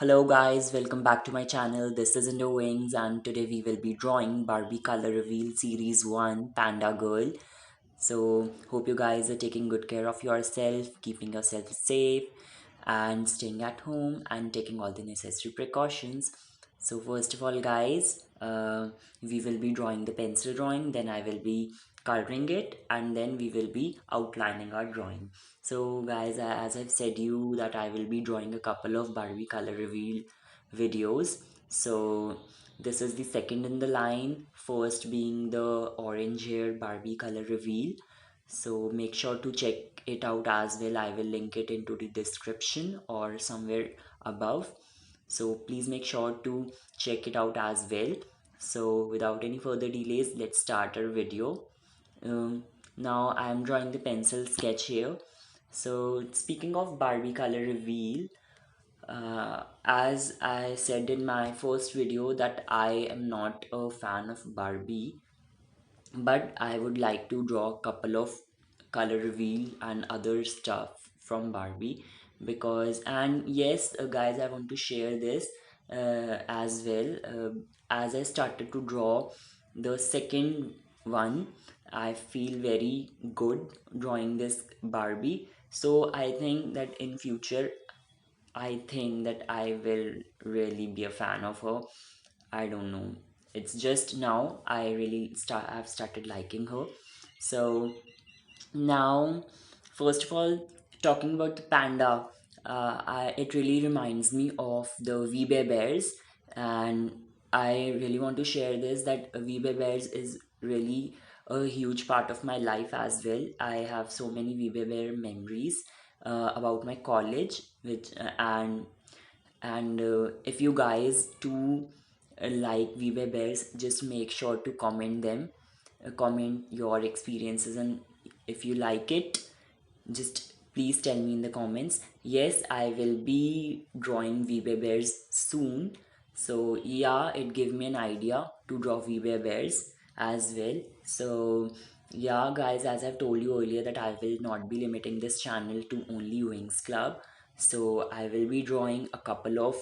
Hello guys, welcome back to my channel. This is Indo Wings and today we will be drawing Barbie Color Reveal Series 1 Panda Girl. So hope you guys are taking good care of yourself, keeping yourself safe and staying at home and taking all the necessary precautions. So first of all guys, we will be drawing the pencil drawing, then I will be coloring it and then we will be outlining our drawing. So guys, as I've said you that I will be drawing a couple of Barbie color reveal videos. So this is the second in the line, first being the orange hair Barbie color reveal. So make sure to check it out as well. I will link it into the description or somewhere above. So please make sure to check it out as well. So without any further delays, let's start our video. Now I am drawing the pencil sketch here. So speaking of Barbie color reveal, as I said in my first video that I am not a fan of Barbie, but I would like to draw a couple of color reveal and other stuff from Barbie because and yes guys, I want to share this as well. As I started to draw the second one, I feel very good drawing this Barbie, so I think that in future I think that I will really be a fan of her. I don't know. It's just now I really I've started liking her. So now, first of all, talking about the panda, it really reminds me of the We Bear Bears, and I really want to share this that We Bear Bears is really a huge part of my life as well. I have so many We Bear Bear memories about my college, which and if you guys too like We Bear Bears, just make sure to comment them, comment your experiences, and if you like it, just please tell me in the comments. Yes, I will be drawing V Bear Bears soon. So yeah, it gave me an idea to draw V Bear Bears as well. So yeah guys, as I've told you earlier that I will not be limiting this channel to only Wings Club. So I will be drawing a couple of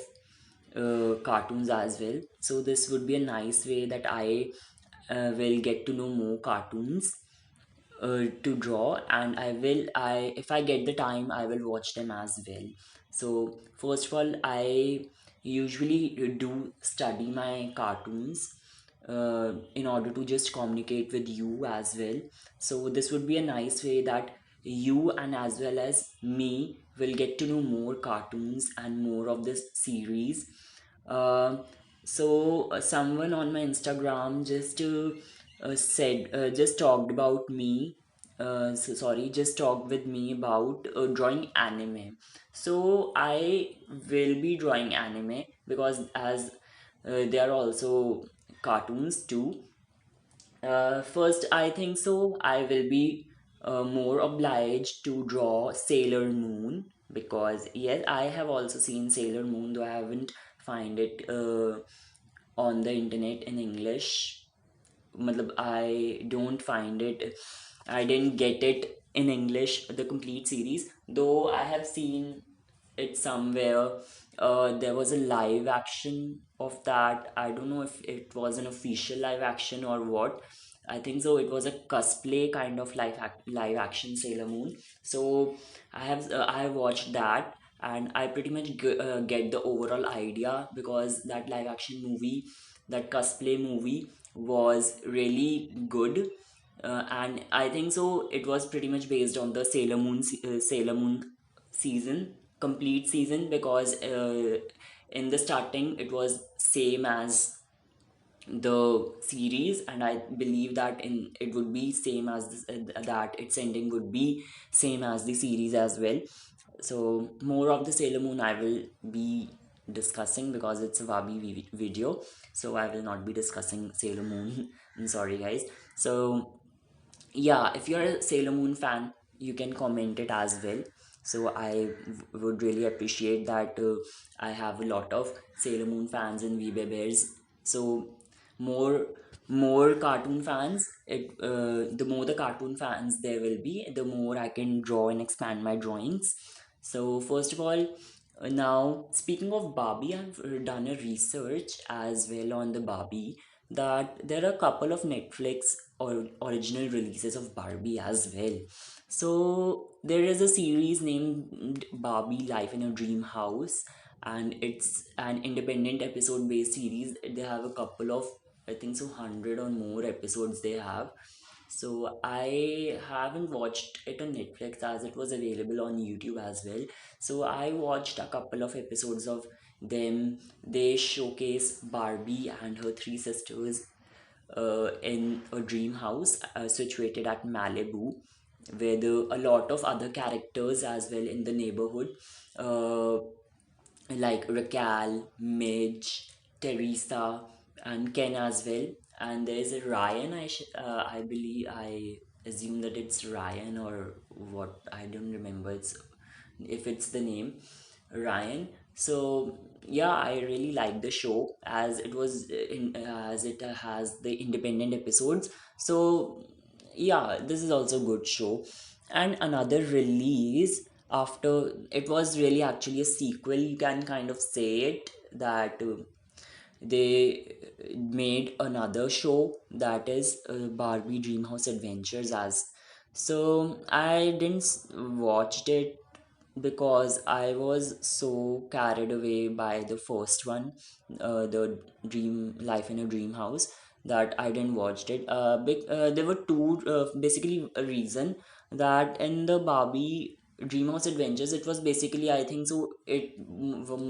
cartoons as well. So this would be a nice way that I will get to know more cartoons to draw, and I if I get the time I will watch them as well. So first of all, I usually do study my cartoons in order to just communicate with you as well. So this would be a nice way that you and as well as me will get to know more cartoons and more of this series. uh, Someone on my Instagram just talked about me. Just talked with me about drawing anime. So I will be drawing anime because as they are also cartoons too. First, I think so. I will be more obliged to draw Sailor Moon because yes, I have also seen Sailor Moon, though I haven't find it on the internet in English. Matlab, I don't find it. I didn't get it in English, the complete series, though I have seen it somewhere. There was a live action of that. I don't know if it was an official live action or what. I think so. It was a cosplay kind of live action Sailor Moon. So I have watched that and I pretty much get the overall idea because that live action movie, that cosplay movie, was really good. And I think so. It was pretty much based on the Sailor Moon season, complete season, because in the starting it was same as the series, and I believe that in it would be same as this, that its ending would be same as the series as well. So more of the Sailor Moon I will be discussing because it's a Wabi video, so I will not be discussing Sailor Moon. I'm sorry guys. So yeah, if you're a Sailor Moon fan, you can comment it as well. So would really appreciate that. I have a lot of Sailor Moon fans and VB Bears. So more more cartoon fans, the more the cartoon fans there will be, the more I can draw and expand my drawings. So first of all, Now, speaking of Barbie, I've done a research as well on the Barbie, that there are a couple of Netflix or original releases of Barbie as well. So there is a series named Barbie Life in a Dream House, and it's an independent episode based series. They have a couple of, I think so, 100 or more episodes they have. So I haven't watched it on Netflix as it was available on YouTube as well. So I watched a couple of episodes of them. They showcase Barbie and her three sisters in a dream house situated at Malibu, where a lot of other characters as well in the neighborhood, uh, like Raquel, Midge, Teresa, and Ken as well. And there's a Ryan. I believe, I assume that it's Ryan or what. I don't remember. It's if it's the name Ryan. So yeah, I really like the show as it was as it has the independent episodes. So yeah, this is also a good show. And another release after, it was really actually a sequel, you can kind of say it, that they made another show that is Barbie Dreamhouse Adventures as. So I didn't watched it because I was so carried away by the first one, the Dream Life in a Dream House, that I didn't watched it. There were two, basically a reason that in the Barbie Dreamhouse Adventures, it was basically, I think so, it would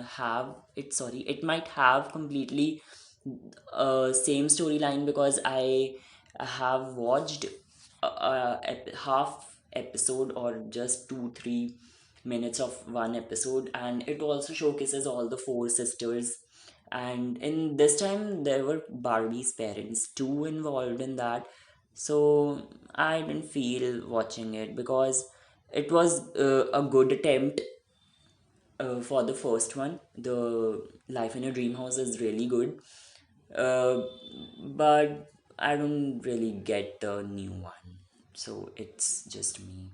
have it sorry it might have completely same storyline, because I have watched half episode or just 2-3 minutes of one episode, and it also showcases all the four sisters. And in this time there were Barbie's parents too involved in that. So I didn't feel watching it because it was a good attempt for the first one. The Life in a Dream House is really good, uh, but I don't really get the new one. So it's just me.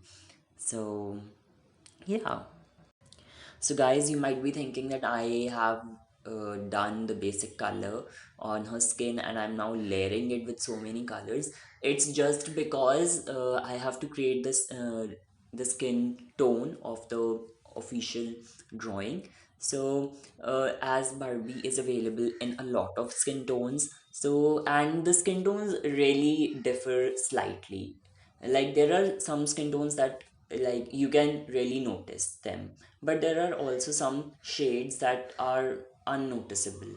So yeah. So, guys, you might be thinking that I have done the basic color on her skin and I'm now layering it with so many colors. It's just because I have to create the skin tone of the official drawing. So, as Barbie is available in a lot of skin tones, so and the skin tones really differ slightly. Like there are some skin tones that like you can really notice them, but there are also some shades that are unnoticeable.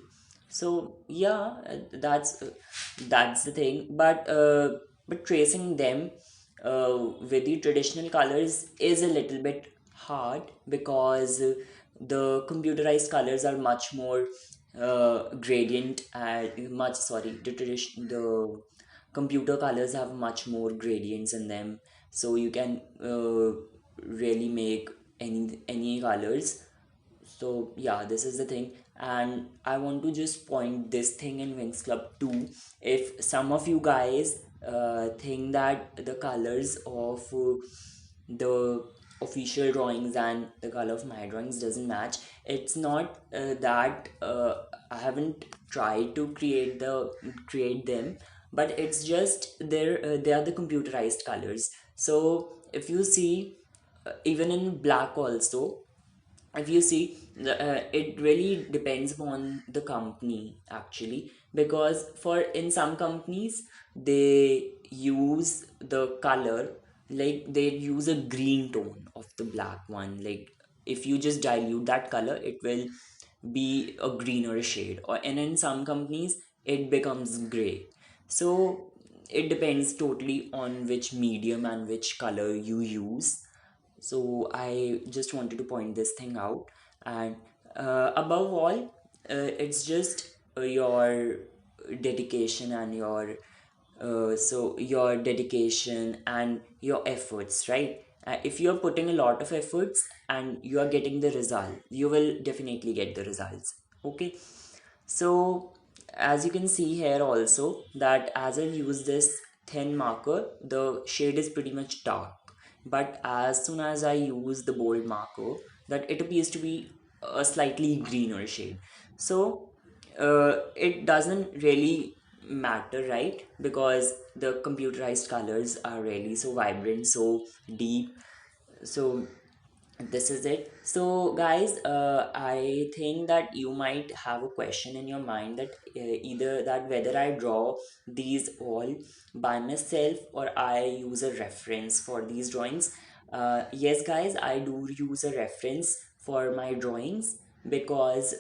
So yeah, that's the thing. But tracing them with the traditional colors is a little bit hard, because the computerized colors are much more gradient and much sorry the tradition the computer colors have much more gradients in them, so you can really make any colors. So yeah, this is the thing. And I want to just point this thing in Wings Club 2. If some of you guys think that the colors of the official drawings and the color of my drawings doesn't match, it's not that I haven't tried to create them, but it's just they are the computerized colors. So if you see, even in black also, if you see it really depends upon the company actually, because for in some companies they use the color, like they use a green tone of the black one, like if you just dilute that color it will be a greener shade, or and in some companies it becomes gray. So it depends totally on which medium and which color you use. So I just wanted to point this thing out. And above all, it's just your dedication and your dedication and your efforts, right? If you're putting a lot of efforts and you are getting the result, you will definitely get the results. Okay. So as you can see here also, that as I use this thin marker, the shade is pretty much dark. But as soon as I use the bold marker, that it appears to be a slightly greener shade. So it doesn't really matter, right? Because the computerized colors are really so vibrant, so deep. So this is it. So guys, I think that you might have a question in your mind that either that whether I draw these all by myself or I use a reference for these drawings. Yes guys, I do use a reference for my drawings because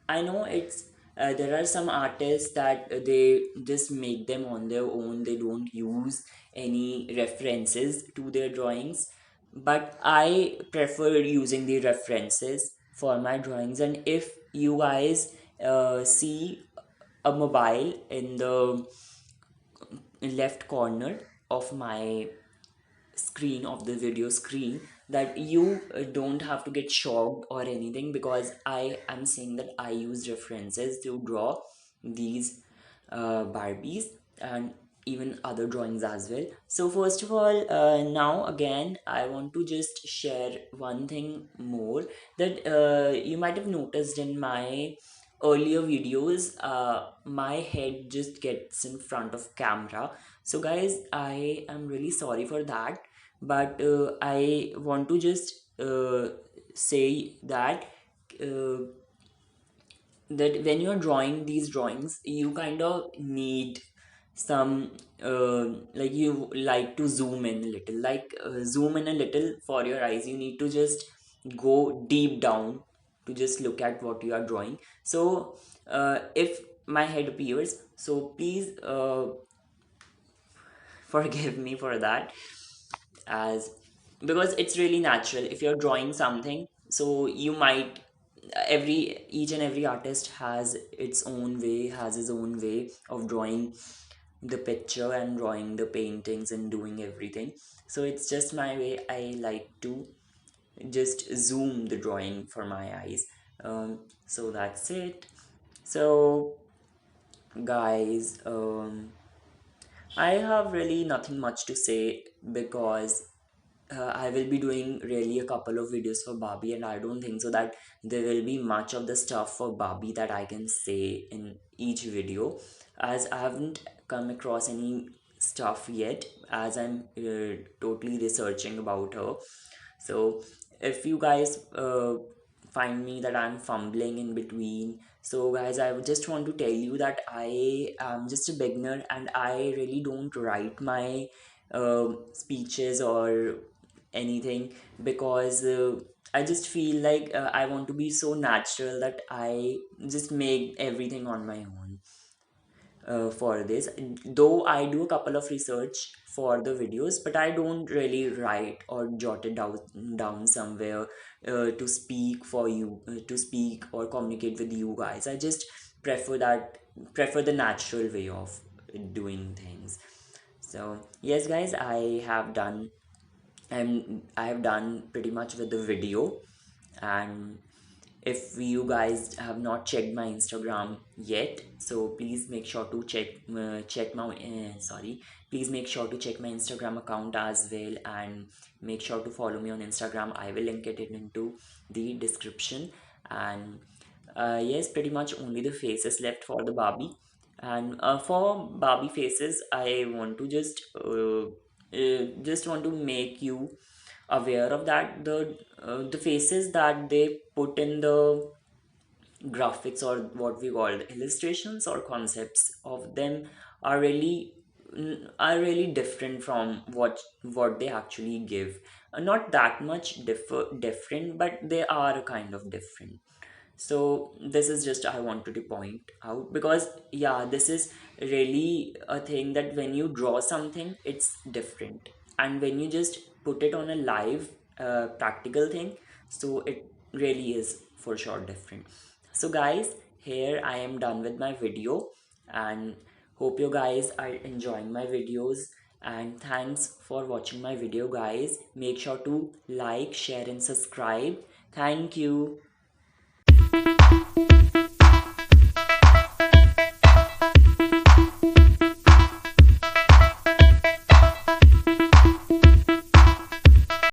I know it's there are some artists that they just make them on their own, they don't use any references to their drawings, but I prefer using the references for my drawings. And if you guys see a mobile in the left corner of my screen, of the video screen, that you don't have to get shocked or anything, because I am saying that I use references to draw these Barbies and even other drawings as well. So first of all, now again I want to just share one thing more, that you might have noticed in my earlier videos, my head just gets in front of camera. So guys, I am really sorry for that, but I want to just say that uh, that when you're drawing these drawings, you kind of need some like you like to zoom in a little, like zoom in a little for your eyes. You need to just go deep down to just look at what you are drawing. So if my head appears, so please forgive me for that, as because it's really natural if you're drawing something. So you might, every each and every artist has its own way, has his own way of drawing the picture and drawing the paintings and doing everything. So it's just my way. I like to just zoom the drawing for my eyes. So that's it. So guys, I have really nothing much to say, because I will be doing really a couple of videos for Barbie, and I don't think so that there will be much of the stuff for Barbie that I can say in each video, as I haven't come across any stuff yet, as I'm totally researching about her. So if you guys find me that I'm fumbling in between, so guys, I would just want to tell you that I am just a beginner and I really don't write my speeches or anything, because I just feel like I want to be so natural that I just make everything on my own for this. Though I do a couple of research for the videos, but I don't really write or jot it down somewhere to speak for you, to speak or communicate with you guys. I just prefer that, prefer the natural way of doing things. So yes guys, I have done pretty much with the video. And if you guys have not checked my Instagram yet, so please make sure to check my sorry, please make sure to check my Instagram account as well, and make sure to follow me on Instagram. I will link it into the description. And yes, pretty much only the faces left for the Barbie. And for Barbie faces, I want to just want to make you aware of that the faces that they put in the graphics, or what we call illustrations or concepts of them, are really are really different from what they actually give. Not that much different, but they are kind of different. So this is just I wanted to point out, because yeah, this is really a thing that when you draw something, it's different, and when you just put it on a live practical thing, so it really is for sure different. So guys, here I am done with my video, and hope you guys are enjoying my videos. And thanks for watching my video guys. Make sure to like, share and subscribe. Thank you.